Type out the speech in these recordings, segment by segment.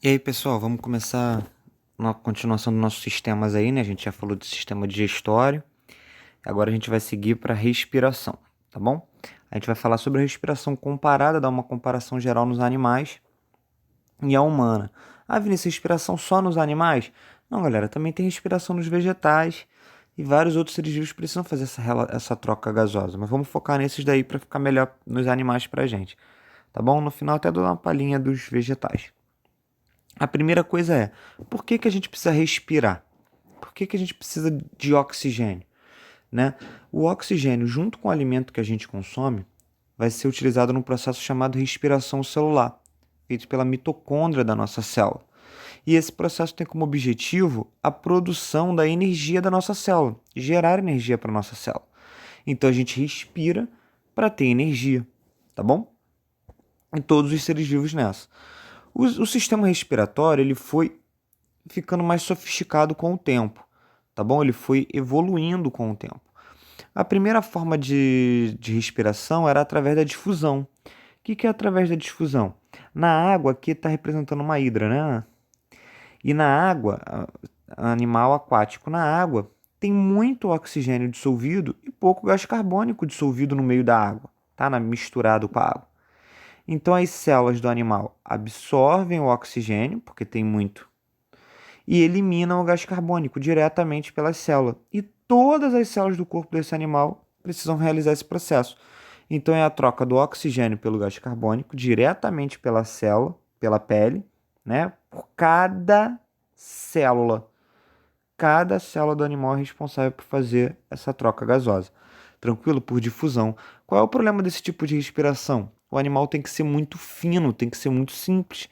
E aí, pessoal, vamos começar uma continuação dos nossos sistemas aí, né? A gente já falou de sistema digestório. Agora a gente vai seguir para respiração, tá bom? A gente vai falar sobre a respiração comparada, dar uma comparação geral nos animais e a humana. Ah, Vinícius, respiração só nos animais? Não, galera, também tem respiração nos vegetais e vários outros seres vivos precisam fazer essa troca gasosa. Mas vamos focar nesses daí para ficar melhor nos animais pra gente, tá bom? No final até dou uma palhinha dos vegetais. A primeira coisa é, por que que a gente precisa respirar? Por que que a gente precisa de oxigênio, né? O oxigênio, junto com o alimento que a gente consome, vai ser utilizado num processo chamado respiração celular, feito pela mitocôndria da nossa célula. E esse processo tem como objetivo a produção da energia da nossa célula, gerar energia para a nossa célula. Então a gente respira para ter energia, tá bom? E todos os seres vivos nessa. O sistema respiratório ele foi ficando mais sofisticado com o tempo, tá bom? Ele foi evoluindo com o tempo. A primeira forma de respiração era através da difusão. O que é através da difusão? Na água, aqui está representando uma hidra, né? E na água, animal aquático na água, tem muito oxigênio dissolvido e pouco gás carbônico dissolvido no meio da água, tá? Misturado com a água. Então as células do animal absorvem o oxigênio, porque tem muito, e eliminam o gás carbônico diretamente pela célula. E todas as células do corpo desse animal precisam realizar esse processo. Então é a troca do oxigênio pelo gás carbônico diretamente pela célula, pela pele, né? Por cada célula. Cada célula do animal é responsável por fazer essa troca gasosa. Tranquilo? Por difusão. Qual é o problema desse tipo de respiração? O animal tem que ser muito fino, tem que ser muito simples,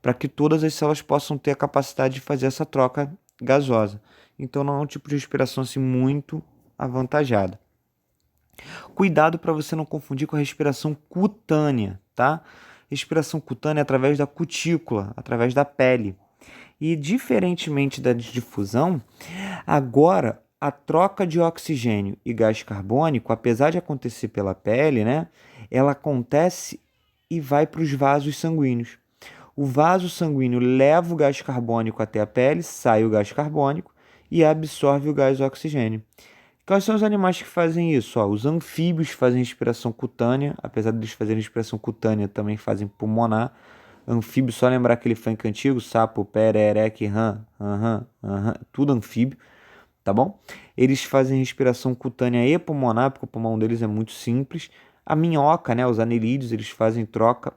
para que todas as células possam ter a capacidade de fazer essa troca gasosa. Então não é um tipo de respiração assim muito avantajada. Cuidado para você não confundir com a respiração cutânea, tá? Respiração cutânea é através da cutícula, através da pele. E diferentemente da difusão, agora a troca de oxigênio e gás carbônico, apesar de acontecer pela pele, né, ela acontece e vai para os vasos sanguíneos. O vaso sanguíneo leva o gás carbônico até a pele, sai o gás carbônico e absorve o gás oxigênio. Quais são os animais que fazem isso? Os anfíbios fazem respiração cutânea, apesar de eles fazerem respiração cutânea, também fazem pulmonar. Anfíbio, só lembrar aquele funk antigo, sapo, perereque, rã, aham, aham, tudo anfíbio, tá bom? Eles fazem respiração cutânea e pulmonar, porque o pulmão deles é muito simples. A minhoca, né, os anelídeos, eles fazem troca,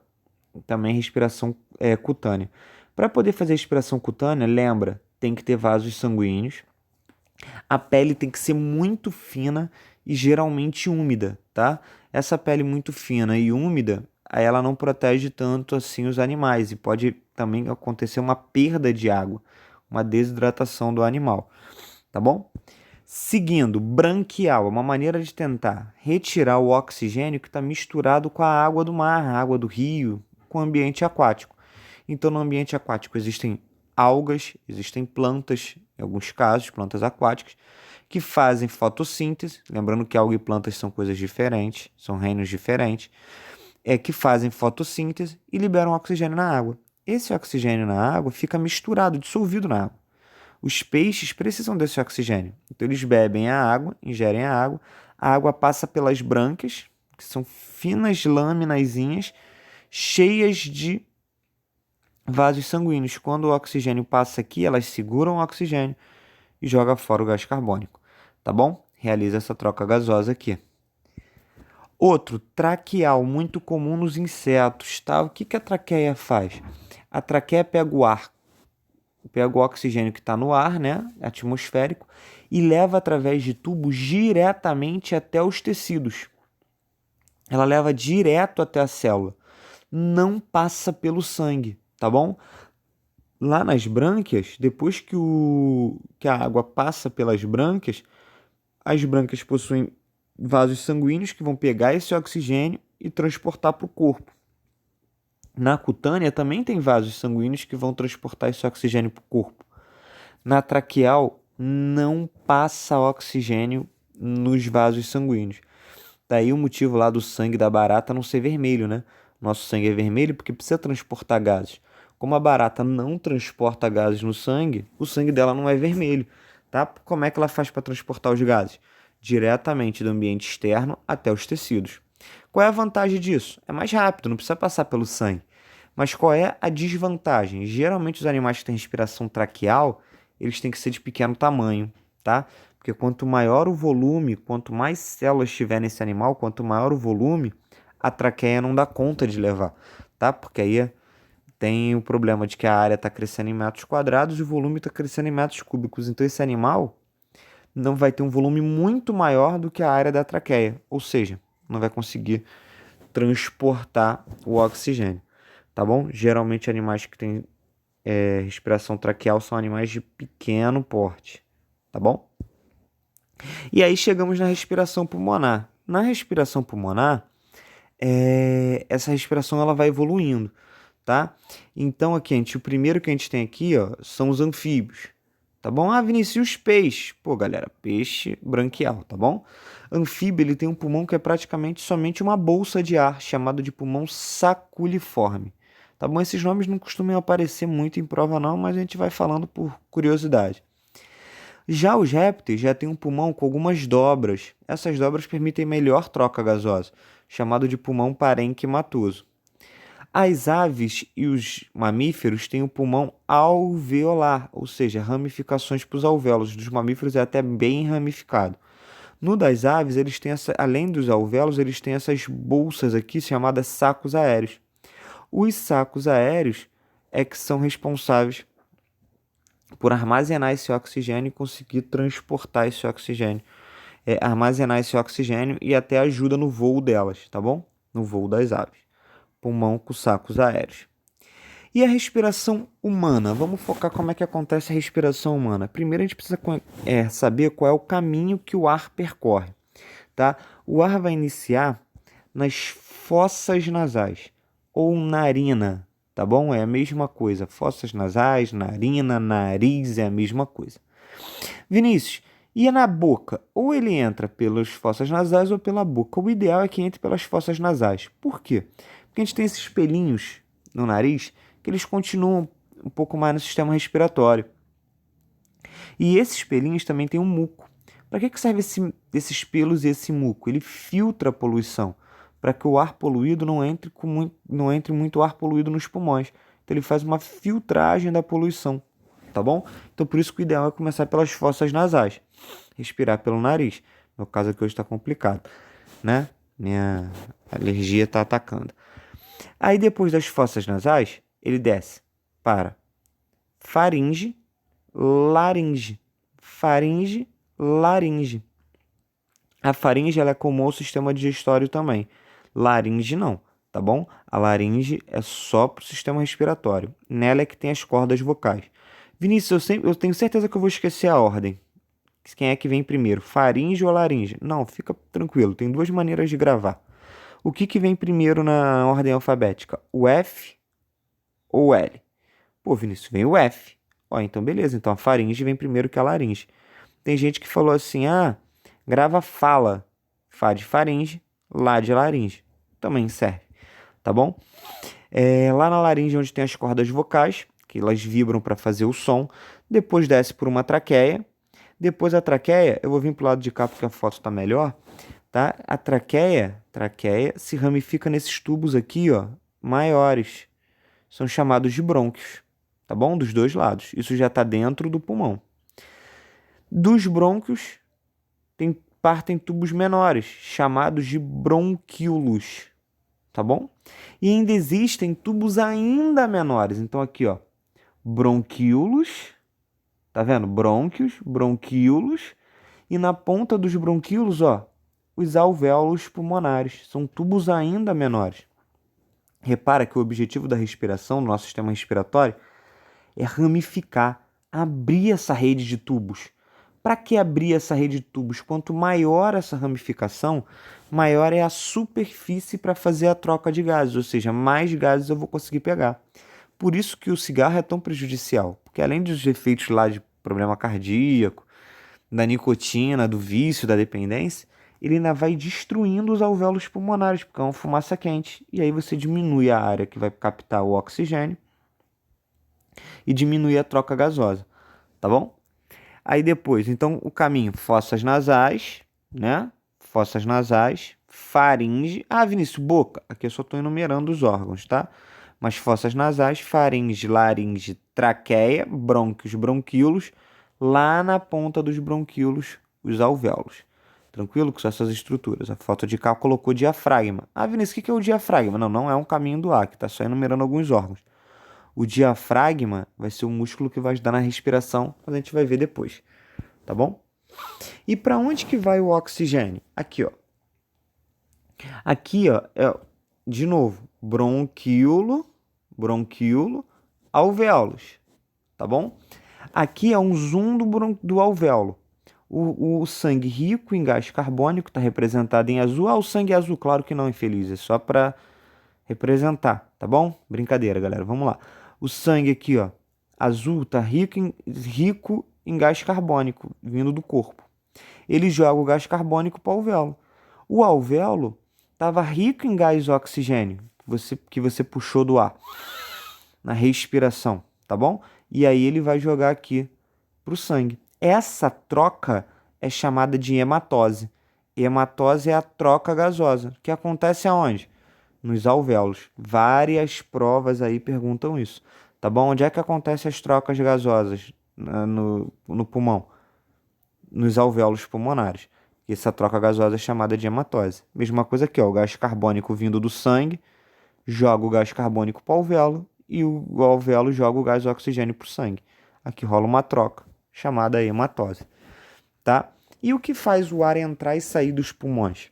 também respiração cutânea. Para poder fazer respiração cutânea, lembra, tem que ter vasos sanguíneos. A pele tem que ser muito fina e geralmente úmida, tá? Essa pele muito fina e úmida, ela não protege tanto assim os animais e pode também acontecer uma perda de água, uma desidratação do animal, tá bom? Seguindo, branquial, é uma maneira de tentar retirar o oxigênio que está misturado com a água do mar, a água do rio, com o ambiente aquático. Então, no ambiente aquático existem algas, existem plantas, em alguns casos, plantas aquáticas, que fazem fotossíntese. Lembrando que alga e plantas são coisas diferentes, são reinos diferentes, que fazem fotossíntese e liberam oxigênio na água. Esse oxigênio na água fica misturado, dissolvido na água. Os peixes precisam desse oxigênio. Então eles bebem a água, ingerem a água passa pelas brânquias, que são finas lâminazinhas, cheias de vasos sanguíneos. Quando o oxigênio passa aqui, elas seguram o oxigênio e jogam fora o gás carbônico. Tá bom? Realiza essa troca gasosa aqui. Outro, traqueal, muito comum nos insetos, tá? O que a traqueia faz? A traqueia pega o ar, pega o oxigênio que está no ar, né, atmosférico, e leva através de tubos diretamente até os tecidos. Ela leva direto até a célula, não passa pelo sangue, tá bom? Lá nas brânquias, depois que a água passa pelas brânquias, as brânquias possuem vasos sanguíneos que vão pegar esse oxigênio e transportar para o corpo. Na cutânea também tem vasos sanguíneos que vão transportar esse oxigênio para o corpo. Na traqueal não passa oxigênio nos vasos sanguíneos. Daí o motivo lá do sangue da barata não ser vermelho, né? Nosso sangue é vermelho porque precisa transportar gases. Como a barata não transporta gases no sangue, o sangue dela não é vermelho, tá? Como é que ela faz para transportar os gases? Diretamente do ambiente externo até os tecidos. Qual é a vantagem disso? É mais rápido, não precisa passar pelo sangue. Mas qual é a desvantagem? Geralmente os animais que têm respiração traqueal, eles têm que ser de pequeno tamanho, tá? Porque quanto maior o volume, quanto mais células tiver nesse animal, quanto maior o volume, a traqueia não dá conta de levar, tá? Porque aí tem o problema de que a área está crescendo em metros quadrados e o volume está crescendo em metros cúbicos. Então esse animal não vai ter um volume muito maior do que a área da traqueia, ou seja, não vai conseguir transportar o oxigênio, tá bom? Geralmente animais que têm respiração traqueal são animais de pequeno porte, tá bom? E aí chegamos na respiração pulmonar. Na respiração pulmonar, essa respiração ela vai evoluindo, tá? Então aqui, o primeiro que a gente tem aqui, ó, são os anfíbios, tá bom? Ah, Vinícius, peixe. Pô, galera, peixe branquial, tá bom? Anfíbio, ele tem um pulmão que é praticamente somente uma bolsa de ar, chamado de pulmão saculiforme, tá bom? Esses nomes não costumam aparecer muito em prova não, mas a gente vai falando por curiosidade. Já os répteis já têm um pulmão com algumas dobras. Essas dobras permitem melhor troca gasosa, chamado de pulmão parênquimatoso. As aves e os mamíferos têm o pulmão alveolar, ou seja, ramificações para os alvéolos. Dos mamíferos é até bem ramificado. No das aves, eles têm além dos alvéolos, eles têm essas bolsas aqui chamadas sacos aéreos. Os sacos aéreos é que são responsáveis por armazenar esse oxigênio e conseguir transportar esse oxigênio. Armazenar esse oxigênio e até ajuda no voo delas, tá bom? No voo das aves. Pulmão com sacos aéreos. E a respiração humana? Vamos focar como é que acontece a respiração humana. Primeiro a gente precisa saber qual é o caminho que o ar percorre, tá? O ar vai iniciar nas fossas nasais ou narina, tá bom? É a mesma coisa. Fossas nasais, narina, nariz é a mesma coisa. Vinícius, e na boca? Ou ele entra pelas fossas nasais ou pela boca. O ideal é que entre pelas fossas nasais. Por quê? Porque a gente tem esses pelinhos no nariz que eles continuam um pouco mais no sistema respiratório. E esses pelinhos também têm um muco. Para que serve esses pelos e esse muco? Ele filtra a poluição, para que o ar poluído não entre muito ar poluído nos pulmões. Então ele faz uma filtragem da poluição, tá bom? Então por isso que o ideal é começar pelas fossas nasais, respirar pelo nariz. No caso aqui hoje está complicado, né? Minha alergia está atacando. Aí depois das fossas nasais, ele desce para faringe, laringe. Faringe, laringe. A faringe ela é comum ao sistema digestório também. Laringe não, tá bom? A laringe é só para o sistema respiratório. Nela é que tem as cordas vocais. Vinícius, eu tenho certeza que eu vou esquecer a ordem. Quem é que vem primeiro, faringe ou laringe? Não, fica tranquilo, tem duas maneiras de gravar. O que vem primeiro na ordem alfabética? O F ou o L? Pô, Vinícius, vem o F. Ó, então beleza, então a faringe vem primeiro que a laringe. Tem gente que falou assim, grava fala, Fá de faringe, Lá de laringe. Também serve, tá bom? Lá na laringe onde tem as cordas vocais, que elas vibram para fazer o som, depois desce por uma traqueia, depois a traqueia, eu vou vir pro lado de cá porque a foto está melhor, tá? A traqueia se ramifica nesses tubos aqui, ó, maiores. São chamados de brônquios, tá bom? Dos dois lados. Isso já está dentro do pulmão. Dos brônquios partem tubos menores, chamados de bronquíolos, tá bom? E ainda existem tubos ainda menores. Então aqui, ó, bronquíolos, tá vendo? Brônquios, bronquíolos, e na ponta dos bronquíolos, ó, os alvéolos pulmonares. São tubos ainda menores. Repara que o objetivo da respiração, do nosso sistema respiratório, é ramificar, abrir essa rede de tubos. Para que abrir essa rede de tubos? Quanto maior essa ramificação, maior é a superfície para fazer a troca de gases, ou seja, mais gases eu vou conseguir pegar. Por isso que o cigarro é tão prejudicial, porque além dos efeitos lá de problema cardíaco, da nicotina, do vício, da dependência, ele ainda vai destruindo os alvéolos pulmonares, porque é uma fumaça quente, e aí você diminui a área que vai captar o oxigênio e diminuir a troca gasosa, tá bom? Aí depois, então, o caminho, fossas nasais, né? Fossas nasais, faringe. Ah, Vinícius, boca. Aqui eu só estou enumerando os órgãos, tá? Mas fossas nasais, faringe, laringe, traqueia, brônquios, bronquíolos, lá na ponta dos bronquíolos, os alvéolos. Tranquilo com essas estruturas. A foto de cá colocou diafragma. Ah, Vinícius, o que é o diafragma? Não, não é um caminho do ar, que está só enumerando alguns órgãos. O diafragma vai ser o músculo que vai ajudar na respiração, mas a gente vai ver depois, tá bom? E para onde que vai o oxigênio? Aqui, ó. Aqui, ó, de novo, bronquíolo, alvéolos, tá bom? Aqui é um zoom do alvéolo. O sangue rico em gás carbônico está representado em azul. Ah, o sangue é azul, claro que não, infeliz, é só para representar, tá bom? Brincadeira, galera, vamos lá. O sangue aqui, ó, azul, tá rico em gás carbônico vindo do corpo. Ele joga o gás carbônico para o alvéolo. O alvéolo estava rico em gás oxigênio, que você puxou do ar, na respiração, tá bom? E aí ele vai jogar aqui para o sangue. Essa troca é chamada de hematose. Hematose é a troca gasosa, que acontece aonde? Nos alvéolos. Várias provas aí perguntam isso, tá bom? Onde é que acontecem as trocas gasosas no pulmão? Nos alvéolos pulmonares. Essa troca gasosa é chamada de hematose. Mesma coisa aqui, ó, o gás carbônico vindo do sangue joga o gás carbônico para o alvéolo e o alvéolo joga o gás oxigênio para o sangue. Aqui rola uma troca, chamada hematose, tá? E o que faz o ar entrar e sair dos pulmões?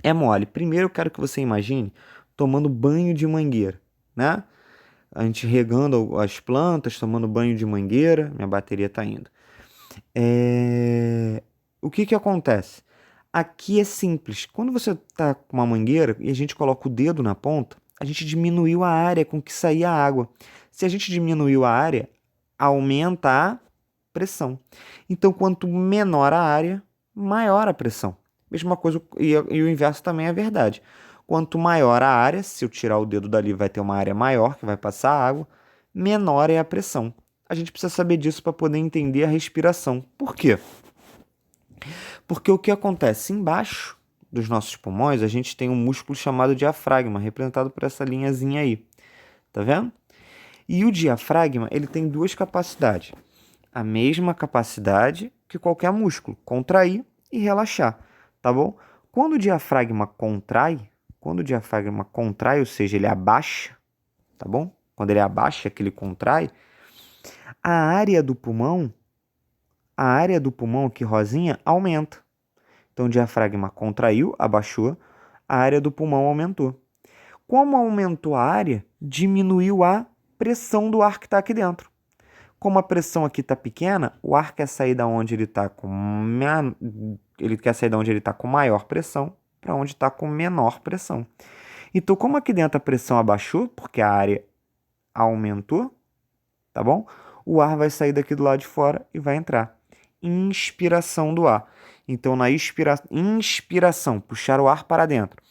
É mole. Primeiro eu quero que você imagine tomando banho de mangueira, né? A gente regando as plantas, tomando banho de mangueira. Minha bateria está indo. O que acontece? Aqui é simples. Quando você está com uma mangueira e a gente coloca o dedo na ponta, a gente diminuiu a área com que saía a água. Se a gente diminuiu a área, aumenta a pressão. Então, quanto menor a área, maior a pressão. Mesma coisa, e o inverso também é verdade. Quanto maior a área, se eu tirar o dedo dali, vai ter uma área maior que vai passar água, menor é a pressão. A gente precisa saber disso para poder entender a respiração. Por quê? Porque o que acontece? Embaixo dos nossos pulmões, a gente tem um músculo chamado diafragma, representado por essa linhazinha aí. Tá vendo? E o diafragma, ele tem duas capacidades. A mesma capacidade que qualquer músculo, contrair e relaxar, tá bom? Quando o diafragma contrai, ou seja, ele abaixa, tá bom? Quando ele abaixa, que ele contrai, a área do pulmão aqui rosinha aumenta. Então o diafragma contraiu, abaixou, a área do pulmão aumentou. Como aumentou a área, diminuiu a pressão do ar que está aqui dentro. Como a pressão aqui está pequena, o ar quer sair da onde ele está com maior pressão para onde está com menor pressão. Então, como aqui dentro a pressão abaixou, porque a área aumentou, tá bom? O ar vai sair daqui do lado de fora e vai entrar. Inspiração do ar. Então, na inspiração, puxar o ar para dentro.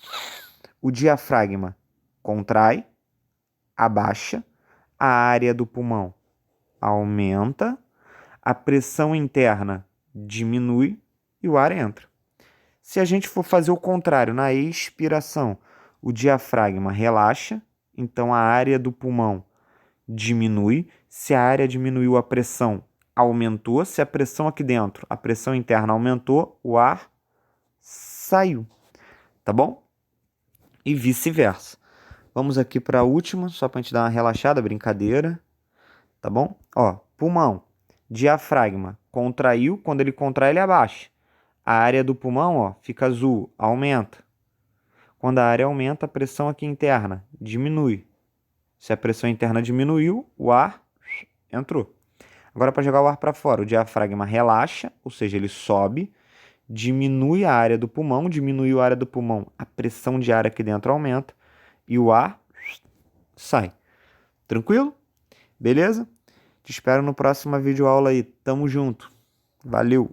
O diafragma contrai, abaixa, a área do pulmão aumenta, a pressão interna diminui e o ar entra. Se a gente for fazer o contrário, na expiração, o diafragma relaxa, então a área do pulmão diminui. Se a área diminuiu, a pressão aumentou. Se a pressão aqui dentro, a pressão interna aumentou, o ar saiu. Tá bom? E vice-versa. Vamos aqui para a última, só para a gente dar uma relaxada, brincadeira. Tá bom? Ó, pulmão, diafragma, contraiu, quando ele contrai, ele abaixa. A área do pulmão, ó, fica azul, aumenta. Quando a área aumenta, a pressão aqui interna diminui. Se a pressão interna diminuiu, o ar entrou. Agora, para jogar o ar para fora, o diafragma relaxa, ou seja, ele sobe, diminui a área do pulmão, diminuiu a área do pulmão, a pressão de ar aqui dentro aumenta e o ar sai. Tranquilo? Beleza? Te espero no próximo videoaula aí. Tamo junto. Valeu!